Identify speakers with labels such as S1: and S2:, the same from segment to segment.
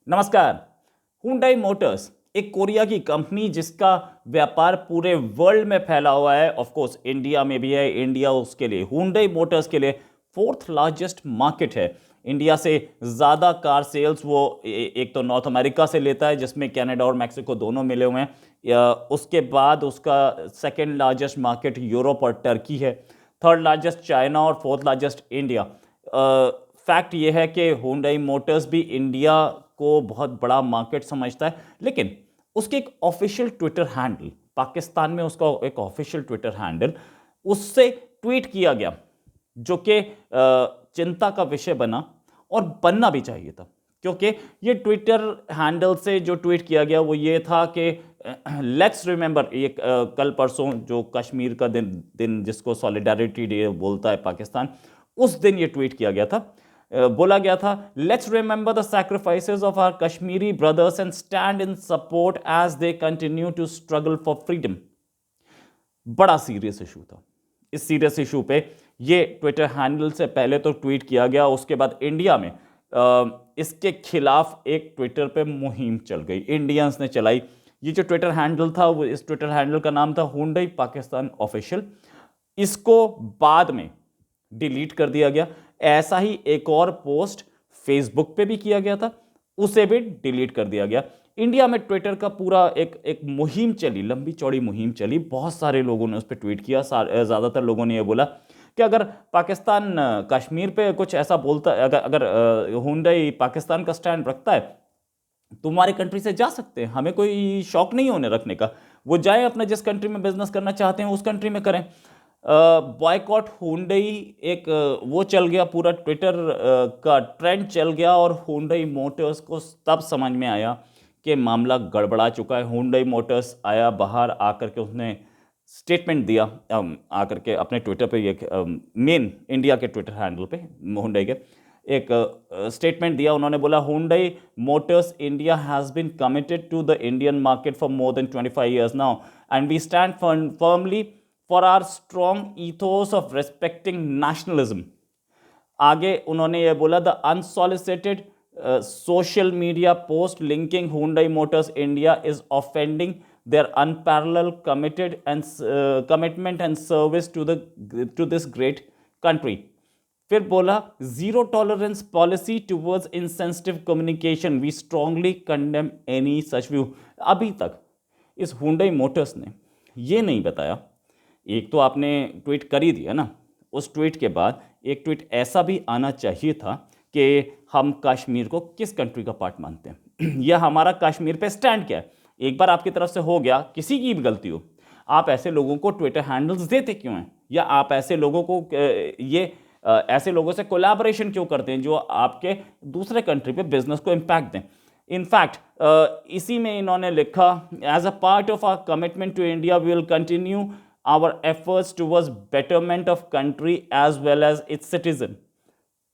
S1: नमस्कार। Hyundai Motors एक Korea की कंपनी जिसका व्यापार पूरे वर्ल्ड में फैला हुआ है। ऑफ कोर्स इंडिया में भी है। इंडिया उसके लिए हुंडई मोटर्स के लिए फोर्थ लार्जेस्ट मार्केट है। इंडिया से ज़्यादा कार सेल्स वो एक तो नॉर्थ अमेरिका से लेता है, जिसमें कनाडा और मैक्सिको दोनों मिले हुए हैं। उसके बाद उसका सेकेंड लार्जेस्ट मार्केट यूरोप और टर्की है। थर्ड लार्जेस्ट चाइना और फोर्थ लार्जेस्ट इंडिया। फैक्ट ये है कि हुंडई मोटर्स भी इंडिया को बहुत बड़ा मार्केट समझता है, लेकिन उसके एक ऑफिशियल ट्विटर हैंडल, पाकिस्तान में उसका एक ऑफिशियल ट्विटर हैंडल, उससे ट्वीट किया गया जो कि चिंता का विषय बना और बनना भी चाहिए था। क्योंकि ये ट्विटर हैंडल से जो ट्वीट किया गया वो ये था कि लेट्स रिमेंबर, ये कल परसों जो कश्मीर का दिन जिसको सॉलिडारिटी डे बोलता है पाकिस्तान, उस दिन ये ट्वीट किया गया था। बोला गया था, let's remember the sacrifices of our Kashmiri brothers and stand in support as they continue to struggle for freedom. बड़ा सीरियस इशू था। इस सीरियस इशू पे ये ट्विटर हैंडल से पहले तो ट्वीट किया गया, उसके बाद इंडिया में इसके खिलाफ एक ट्विटर पे मुहिम चल गई, इंडियंस ने चलाई। ये जो ट्विटर हैंडल था, वो इस ट्विटर हैंडल का नाम था हुंडई पाकिस्तान ऑफिशियल। इसको बाद में डिलीट कर दिया गया। ऐसा ही एक और पोस्ट फेसबुक पे भी किया गया था, उसे भी डिलीट कर दिया गया। इंडिया में ट्विटर का पूरा एक मुहिम चली, लंबी चौड़ी मुहिम चली। बहुत सारे लोगों ने उस पर ट्वीट किया। ज़्यादातर लोगों ने यह बोला कि अगर पाकिस्तान कश्मीर पे कुछ ऐसा बोलता, अगर अगर हुंडई पाकिस्तान का स्टैंड रखता है, तुम्हारी कंट्री से जा सकते हैं, हमें कोई शौक नहीं है उन्हें रखने का। वो जाए अपना, जिस कंट्री में बिजनेस करना चाहते हैं उस कंट्री में करें। बॉयकॉट हुंडई एक वो चल गया, पूरा ट्विटर का ट्रेंड चल गया, और हुंडई मोटर्स को तब समझ में आया कि मामला गड़बड़ा चुका है। हुंडई मोटर्स आया बाहर, आकर के उसने स्टेटमेंट दिया, आकर के अपने ट्विटर पे, एक मेन इंडिया के ट्विटर हैंडल पे हुंडई के एक स्टेटमेंट दिया। उन्होंने बोला, Hyundai Motors India has been committed to the Indian market for more than 25 years now and we stand firmly for our strong ethos of respecting nationalism. आगे उन्होंने ये बोला, the unsolicited social media post linking Hyundai Motors India is offending their unparalleled commitment and service to this great country। फिर बोला, zero tolerance policy towards insensitive communication, we strongly condemn any such view. अभी तक इस Hyundai Motors ने ये नहीं बताया, एक तो आपने ट्वीट कर ही दिया ना, उस ट्वीट के बाद एक ट्वीट ऐसा भी आना चाहिए था कि हम कश्मीर को किस कंट्री का पार्ट मानते हैं या हमारा कश्मीर पे स्टैंड क्या है। एक बार आपकी तरफ से हो गया, किसी की भी गलती हो, आप ऐसे लोगों को ट्विटर हैंडल्स देते क्यों हैं, या आप ऐसे लोगों को ऐसे लोगों से कोलैबोरेशन क्यों करते हैं जो आपके दूसरे कंट्री पे बिजनेस को इम्पैक्ट दें। इनफैक्ट इसी में इन्होंने लिखा, as a part of our commitment to India we will continue our efforts towards betterment of country as well as its citizen.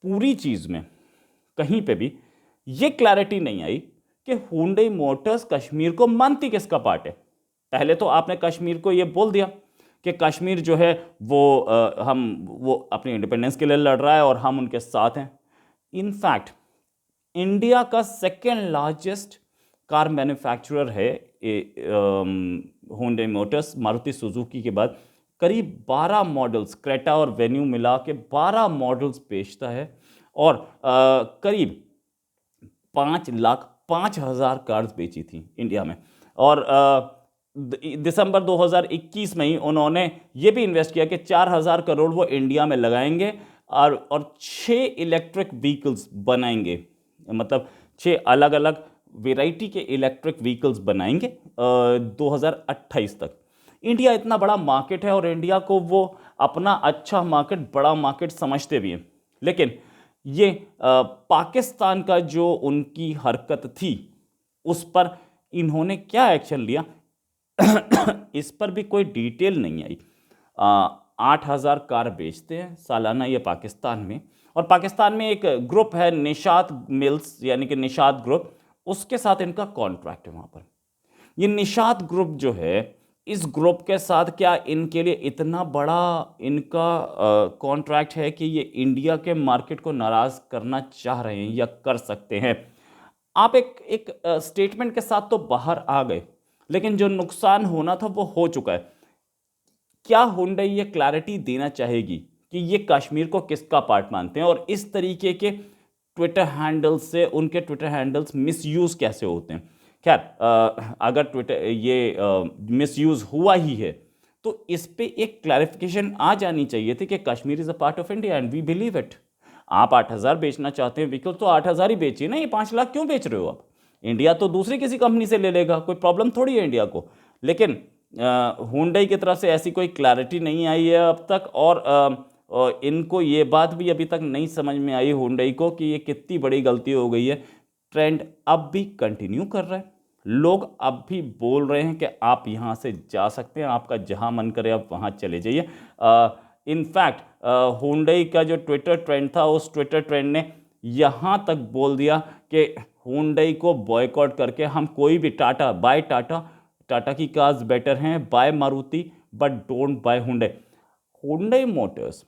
S1: पूरी चीज़ में कहीं पे भी ये क्लैरिटी नहीं आई कि हुंडई मोटर्स कश्मीर को मानती किसका पार्ट है। पहले तो आपने कश्मीर को ये बोल दिया कि कश्मीर जो है वो अपनी इंडिपेंडेंस के लिए लड़ रहा है और हम उनके साथ हैं। इनफैक्ट इंडिया का सेकेंड लार्जेस्ट कार मैन्युफैक्चरर है हुंडई मोटर्स, मारुति सुजुकी के बाद। करीब 12 मॉडल्स, क्रेटा और वेन्यू मिला के 12 मॉडल्स बेचता है, और करीब 5,05,000 कार्स बेची थी इंडिया में। और दिसंबर 2021 में ही उन्होंने ये भी इन्वेस्ट किया कि 4,000 करोड़ वो इंडिया में लगाएंगे और 6 इलेक्ट्रिक व्हीकल्स बनाएंगे, मतलब 6 अलग अलग वेराइटी के इलेक्ट्रिक व्हीकल्स बनाएंगे 2028 तक। इंडिया इतना बड़ा मार्केट है और इंडिया को वो अपना अच्छा मार्केट, बड़ा मार्केट समझते भी हैं, लेकिन ये पाकिस्तान का जो उनकी हरकत थी उस पर इन्होंने क्या एक्शन लिया इस पर भी कोई डिटेल नहीं आई। 8,000 कार बेचते हैं सालाना ये पाकिस्तान में, और पाकिस्तान में एक ग्रुप है निशात मिल्स, यानी कि निशात ग्रुप, उसके साथ इनका कॉन्ट्रैक्ट है वहाँ पर। ये निशात ग्रुप जो है, इस ग्रुप के साथ क्या इनके लिए इतना बड़ा इनका कॉन्ट्रैक्ट है कि ये इंडिया के मार्केट को नाराज़ करना चाह रहे हैं या कर सकते हैं। आप एक एक स्टेटमेंट के साथ तो बाहर आ गए, लेकिन जो नुकसान होना था वो हो चुका है। क्या हुंडई ये क्लैरिटी देना चाहेगी कि ये कश्मीर को किसका पार्ट मानते हैं, और इस तरीके के ट्विटर हैंडल्स से उनके ट्विटर हैंडल्स मिसयूज कैसे होते हैं? खैर, अगर ट्विटर ये मिसयूज हुआ ही है तो इस पे एक क्लैरिफिकेशन आ जानी चाहिए थी कि Kashmir is a part of India and we believe it. आप 8,000 बेचना चाहते हैं व्हीकल तो 8,000 ही बेचिए ना, ये 5 लाख क्यों बेच रहे हो आप? इंडिया तो दूसरी किसी कंपनी से ले लेगा, कोई प्रॉब्लम थोड़ी है इंडिया को। लेकिन हुंडई की तरफ से ऐसी कोई क्लैरिटी नहीं आई है अब तक, और इनको ये बात भी अभी तक नहीं समझ में आई हुंडई को कि ये कितनी बड़ी गलती हो गई है। ट्रेंड अब भी कंटिन्यू कर रहा है, लोग अब भी बोल रहे हैं कि आप यहाँ से जा सकते हैं, आपका जहाँ मन करे आप वहाँ चले जाइए। इनफैक्ट हुंडई का जो ट्विटर ट्रेंड था, उस ट्विटर ट्रेंड ने यहाँ तक बोल दिया कि हुंडई को बॉयकॉट करके हम कोई भी टाटा की कार्स बेटर हैं, buy Maruti but don't buy Hyundai. Hyundai Motors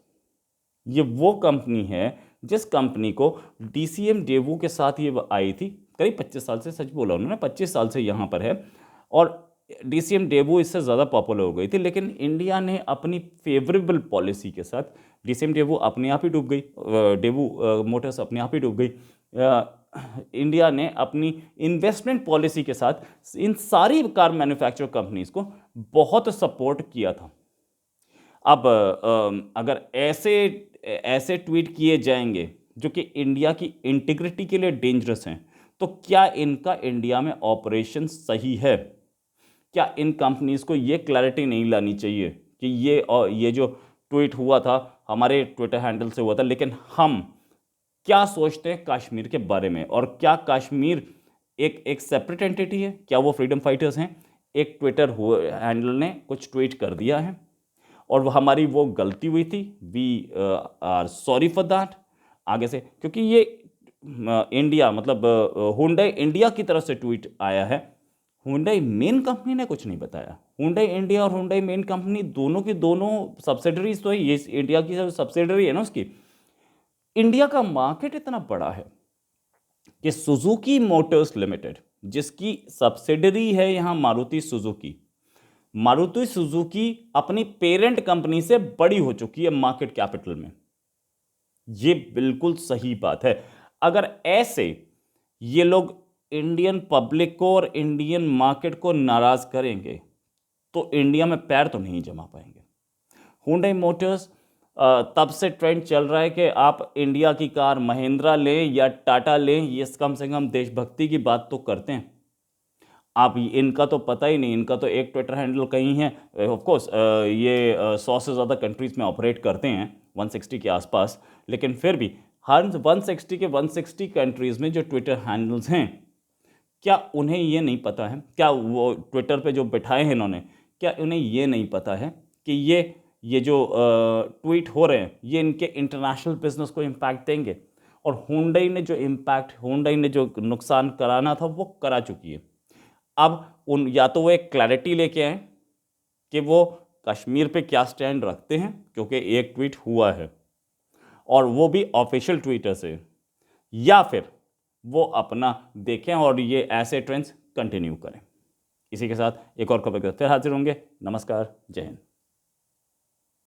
S1: ये वो कंपनी है जिस कंपनी को डीसीएम डेवू के साथ ये आई थी करीब 25 साल से, सच बोला उन्होंने, 25 साल से यहाँ पर है, और डीसीएम डेवू इससे ज़्यादा पॉपुलर हो गई थी। लेकिन इंडिया ने अपनी फेवरेबल पॉलिसी के साथ डीसीएम डेवू अपने आप ही डूब गई, डेवू मोटर्स अपने आप ही डूब गई। इंडिया ने अपनी इन्वेस्टमेंट पॉलिसी के साथ इन सारी कार मैन्युफैक्चर कंपनीज को बहुत सपोर्ट किया था। अब अगर ऐसे ऐसे ट्वीट किए जाएंगे जो कि इंडिया की इंटीग्रिटी के लिए डेंजरस हैं, तो क्या इनका इंडिया में ऑपरेशन सही है? क्या इन कंपनीज को ये क्लैरिटी नहीं लानी चाहिए कि ये जो ट्वीट हुआ था हमारे ट्विटर हैंडल से हुआ था, लेकिन हम क्या सोचते हैं कश्मीर के बारे में, और क्या कश्मीर एक सेपरेट एंटिटी है? क्या वो फ्रीडम फाइटर्स हैं? एक ट्विटर हैंडल ने कुछ ट्वीट कर दिया है और हमारी वो गलती हुई थी, we are sorry for that. आगे से क्योंकि ये इंडिया मतलब हुंडई इंडिया की तरफ से ट्वीट आया है, हुंडई मेन कंपनी ने कुछ नहीं बताया। हुंडई इंडिया और हुंडई मेन कंपनी दोनों की दोनों सब्सिडरीज तो है, ये इंडिया की सब्सिडरी है ना उसकी। इंडिया का मार्केट इतना बड़ा है कि सुजुकी मोटर्स लिमिटेड, जिसकी सब्सिडरी है यहां मारुति सुजुकी अपनी पेरेंट कंपनी से बड़ी हो चुकी है मार्केट कैपिटल में। ये बिल्कुल सही बात है। अगर ऐसे ये लोग इंडियन पब्लिक को और इंडियन मार्केट को नाराज करेंगे तो इंडिया में पैर तो नहीं जमा पाएंगे। हुंडई मोटर्स तब से ट्रेंड चल रहा है कि आप इंडिया की कार महिंद्रा लें या टाटा लें, ये कम से कम देशभक्ति की बात तो करते हैं। आप इनका तो पता ही नहीं, इनका तो एक ट्विटर हैंडल कहीं है। ऑफ कोर्स ये 100 से ज़्यादा कंट्रीज़ में ऑपरेट करते हैं, 160 के आसपास, लेकिन फिर भी हर 160 के 160 कंट्रीज़ में जो ट्विटर हैंडल्स हैं, क्या उन्हें ये नहीं पता है, क्या वो ट्विटर पे जो बिठाए हैं इन्होंने, क्या उन्हें ये नहीं पता है कि ये जो ट्वीट हो रहे हैं ये इनके इंटरनेशनल बिजनेस को इम्पैक्ट देंगे? और हुंडई ने जो नुकसान कराना था वो करा चुकी है। अब या तो वो एक क्लैरिटी लेके आए कि वो कश्मीर पे क्या स्टैंड रखते हैं, क्योंकि एक ट्वीट हुआ है और वो भी ऑफिशियल ट्विटर से, या फिर वो अपना देखें और ये ऐसे ट्रेंड्स कंटिन्यू करें। इसी के साथ एक और खबर के साथ फिर हाजिर होंगे। नमस्कार, जय हिंद।